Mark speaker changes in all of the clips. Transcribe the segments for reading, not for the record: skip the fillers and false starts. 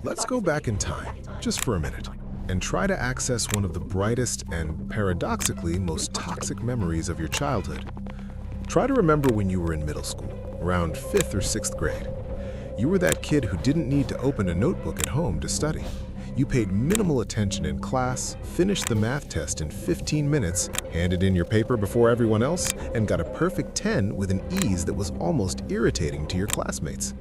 Speaker 1: Let's go back in time, just for a minute, and try to access one of the brightest and, paradoxically, most toxic memories of your childhood. Try to remember when you were in middle school, around 5th or 6th grade. You were that kid who didn't need to open a notebook at home to study. You paid minimal attention in class, finished the math test in 15 minutes, handed in your paper before everyone else, and got a perfect 10 with an ease that was almost irritating to your classmates.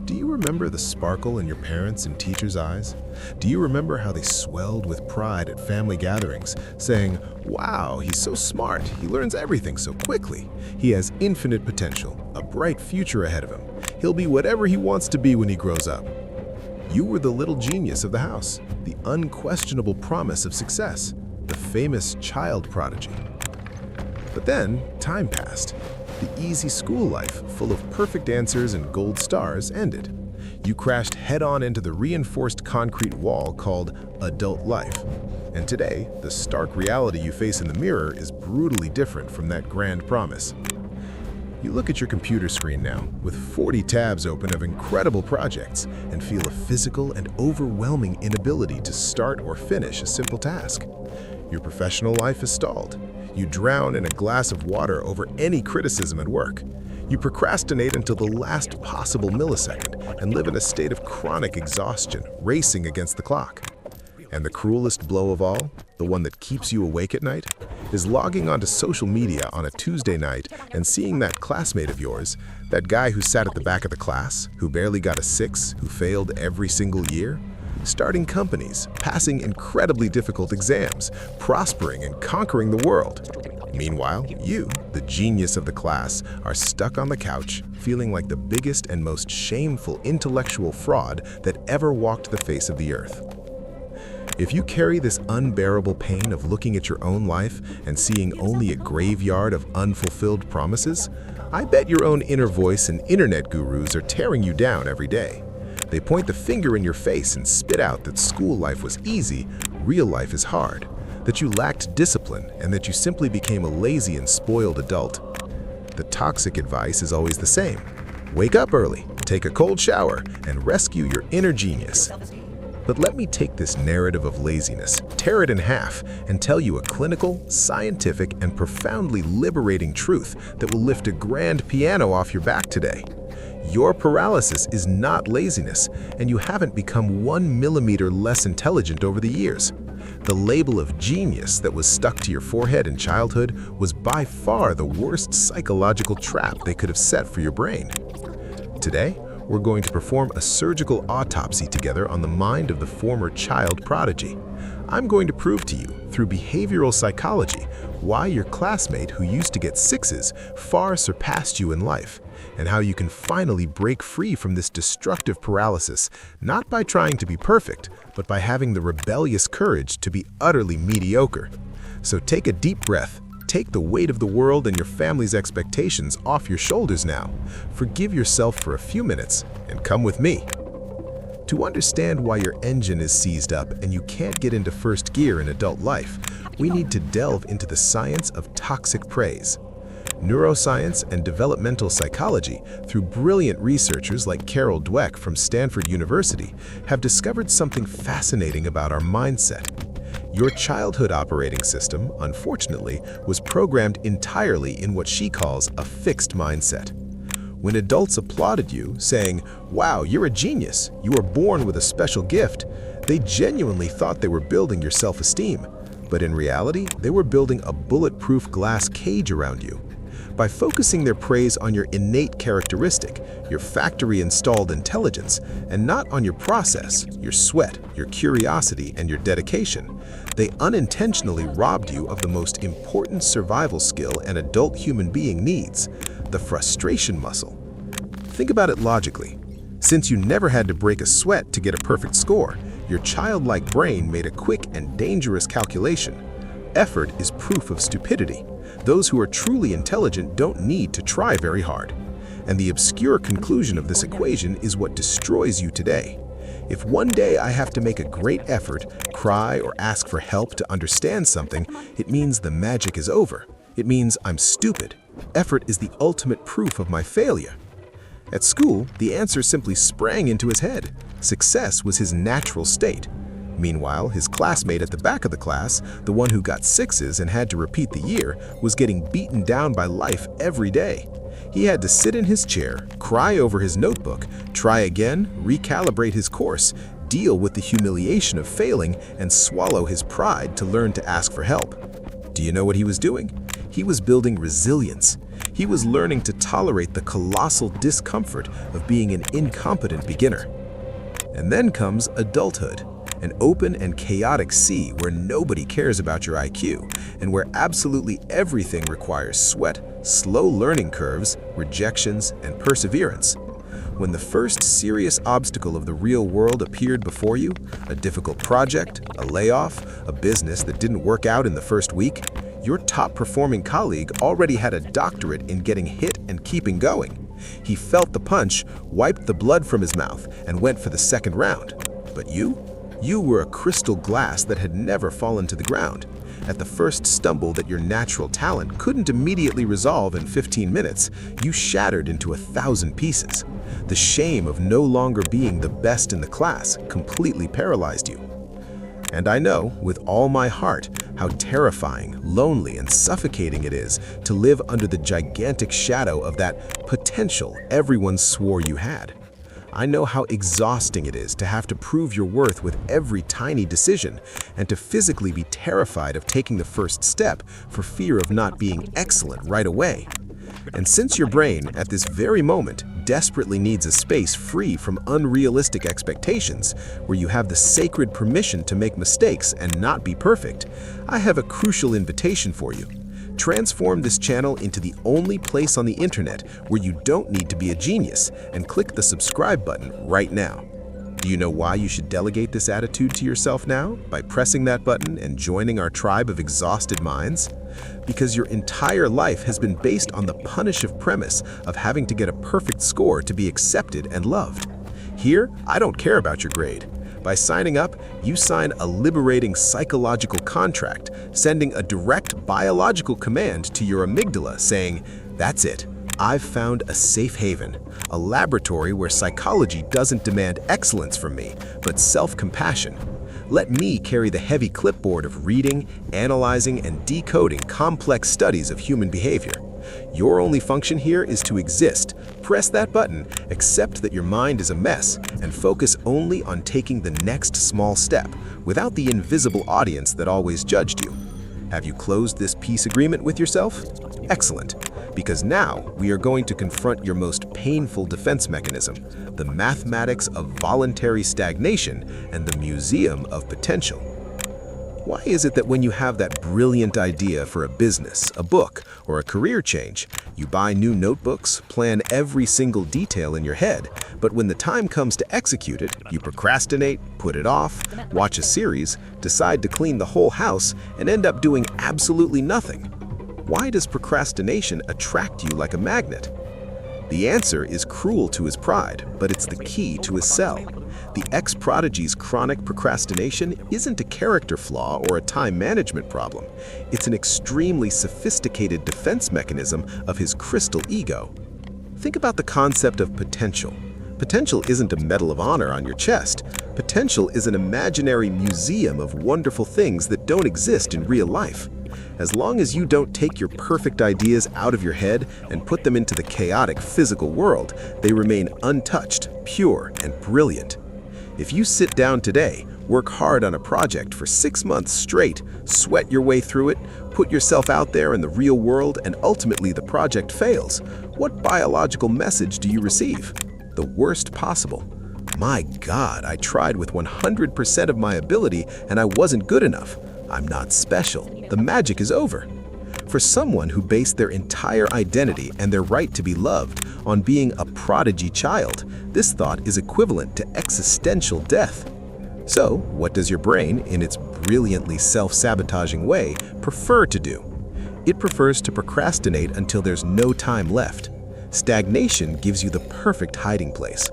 Speaker 1: Do you remember the sparkle in your parents' and teachers' eyes? Do you remember how they swelled with pride at family gatherings, saying, "Wow, he's so smart, he learns everything so quickly. He has infinite potential, a bright future ahead of him. He'll be whatever he wants to be when he grows up." You were the little genius of the house, the unquestionable promise of success, the famous child prodigy. But then, time passed. The easy school life, full of perfect answers and gold stars, ended. You crashed head-on into the reinforced concrete wall called adult life. And today, the stark reality you face in the mirror is brutally different from that grand promise. You look at your computer screen now, with 40 tabs open of incredible projects, and feel a physical and overwhelming inability to start or finish a simple task. Your professional life is stalled. You drown in a glass of water over any criticism at work. You procrastinate until the last possible millisecond and live in a state of chronic exhaustion, racing against the clock. And the cruelest blow of all, the one that keeps you awake at night, is logging onto social media on a Tuesday night and seeing that classmate of yours, that guy who sat at the back of the class, who barely got a 6, who failed every single year, starting companies, passing incredibly difficult exams, prospering and conquering the world. Meanwhile, you, the genius of the class, are stuck on the couch, feeling like the biggest and most shameful intellectual fraud that ever walked the face of the earth. If you carry this unbearable pain of looking at your own life and seeing only a graveyard of unfulfilled promises, I bet your own inner voice and internet gurus are tearing you down every day. They point the finger in your face and spit out that school life was easy, real life is hard, that you lacked discipline, and that you simply became a lazy and spoiled adult. The toxic advice is always the same. Wake up early, take a cold shower, and rescue your inner genius. But let me take this narrative of laziness, tear it in half, and tell you a clinical, scientific, and profoundly liberating truth that will lift a grand piano off your back today. Your paralysis is not laziness, and you haven't become 1 millimeter less intelligent over the years. The label of genius that was stuck to your forehead in childhood was by far the worst psychological trap they could have set for your brain. Today, we're going to perform a surgical autopsy together on the mind of the former child prodigy. I'm going to prove to you, through behavioral psychology, why your classmate who used to get 6s far surpassed you in life, and how you can finally break free from this destructive paralysis, not by trying to be perfect, but by having the rebellious courage to be utterly mediocre. So take a deep breath, take the weight of the world and your family's expectations off your shoulders now. Forgive yourself for a few minutes, and come with me. To understand why your engine is seized up and you can't get into first gear in adult life, we need to delve into the science of toxic praise. Neuroscience and developmental psychology, through brilliant researchers like Carol Dweck from Stanford University, have discovered something fascinating about our mindset. Your childhood operating system, unfortunately, was programmed entirely in what she calls a fixed mindset. When adults applauded you, saying, "Wow, you're a genius, you were born with a special gift," they genuinely thought they were building your self-esteem. But in reality, they were building a bulletproof glass cage around you. By focusing their praise on your innate characteristic, your factory-installed intelligence, and not on your process, your sweat, your curiosity, and your dedication, they unintentionally robbed you of the most important survival skill an adult human being needs, the frustration muscle. Think about it logically. Since you never had to break a sweat to get a perfect score, your childlike brain made a quick and dangerous calculation. Effort is proof of stupidity. Those who are truly intelligent don't need to try very hard. And the obscure conclusion of this equation is what destroys you today. If one day I have to make a great effort, cry, or ask for help to understand something, it means the magic is over. It means I'm stupid. Effort is the ultimate proof of my failure. At school, the answer simply sprang into his head. Success was his natural state. Meanwhile, his classmate at the back of the class, the one who got sixes and had to repeat the year, was getting beaten down by life every day. He had to sit in his chair, cry over his notebook, try again, recalibrate his course, deal with the humiliation of failing, and swallow his pride to learn to ask for help. Do you know what he was doing? He was building resilience. He was learning to tolerate the colossal discomfort of being an incompetent beginner. And then comes adulthood, an open and chaotic sea where nobody cares about your IQ and where absolutely everything requires sweat, slow learning curves, rejections, and perseverance. When the first serious obstacle of the real world appeared before you, a difficult project, a layoff, a business that didn't work out in the first week, your top-performing colleague already had a doctorate in getting hit and keeping going. He felt the punch, wiped the blood from his mouth, and went for the second round. But you? You were a crystal glass that had never fallen to the ground. At the first stumble that your natural talent couldn't immediately resolve in 15 minutes, you shattered into 1,000 pieces. The shame of no longer being the best in the class completely paralyzed you. And I know, with all my heart, how terrifying, lonely, and suffocating it is to live under the gigantic shadow of that potential everyone swore you had. I know how exhausting it is to have to prove your worth with every tiny decision and to physically be terrified of taking the first step for fear of not being excellent right away. And since your brain, at this very moment, desperately needs a space free from unrealistic expectations, where you have the sacred permission to make mistakes and not be perfect, I have a crucial invitation for you. Transform this channel into the only place on the internet where you don't need to be a genius, and click the subscribe button right now. Do you know why you should delegate this attitude to yourself now by pressing that button and joining our tribe of exhausted minds? Because your entire life has been based on the punitive premise of having to get a perfect score to be accepted and loved. Here, I don't care about your grade. By signing up, you sign a liberating psychological contract, sending a direct biological command to your amygdala saying, "That's it. I've found a safe haven, a laboratory where psychology doesn't demand excellence from me, but self-compassion. Let me carry the heavy clipboard of reading, analyzing, and decoding complex studies of human behavior. Your only function here is to exist. Press that button, accept that your mind is a mess, and focus only on taking the next small step, without the invisible audience that always judged you. Have you closed this peace agreement with yourself? Excellent, because now we are going to confront your most painful defense mechanism, the mathematics of voluntary stagnation and the museum of potential. Why is it that when you have that brilliant idea for a business, a book, or a career change, you buy new notebooks, plan every single detail in your head, but when the time comes to execute it, you procrastinate, put it off, watch a series, decide to clean the whole house, and end up doing absolutely nothing? Why does procrastination attract you like a magnet? The answer is cruel to his pride, but it's the key to his cell. The ex-prodigy's chronic procrastination isn't a character flaw or a time management problem. It's an extremely sophisticated defense mechanism of his crystal ego. Think about the concept of potential. Potential isn't a Medal of Honor on your chest. Potential is an imaginary museum of wonderful things that don't exist in real life. As long as you don't take your perfect ideas out of your head and put them into the chaotic physical world, they remain untouched, pure, and brilliant. If you sit down today, work hard on a project for 6 months straight, sweat your way through it, put yourself out there in the real world, and ultimately the project fails, what biological message do you receive? The worst possible. My God, I tried with 100% of my ability and I wasn't good enough. I'm not special. The magic is over. For someone who based their entire identity and their right to be loved on being a prodigy child, this thought is equivalent to existential death. So, what does your brain, in its brilliantly self-sabotaging way, prefer to do? It prefers to procrastinate until there's no time left. Stagnation gives you the perfect hiding place.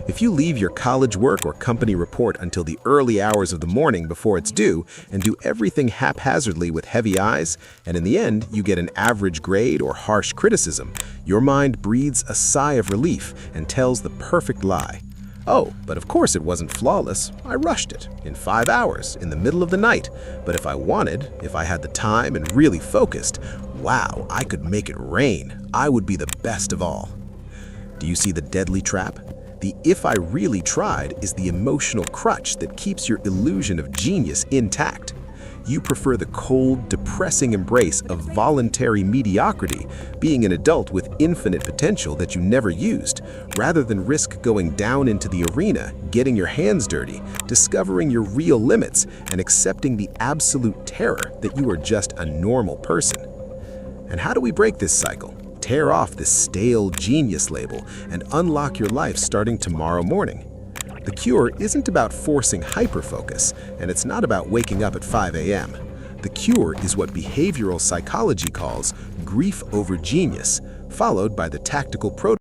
Speaker 1: If you leave your college work or company report until the early hours of the morning before it's due and do everything haphazardly with heavy eyes, and in the end you get an average grade or harsh criticism, your mind breathes a sigh of relief and tells the perfect lie. Oh, but of course it wasn't flawless. I rushed it in 5 hours in the middle of the night. But if I wanted, if I had the time and really focused, wow, I could make it rain. I would be the best of all. Do you see the deadly trap? The "if I really tried" is the emotional crutch that keeps your illusion of genius intact. You prefer the cold, depressing embrace of voluntary mediocrity, being an adult with infinite potential that you never used, rather than risk going down into the arena, getting your hands dirty, discovering your real limits, and accepting the absolute terror that you are just a normal person. And how do we break this cycle? Tear off this stale genius label and unlock your life starting tomorrow morning. The cure isn't about forcing hyperfocus, and it's not about waking up at 5 a.m. The cure is what behavioral psychology calls grief over genius, followed by the tactical protocol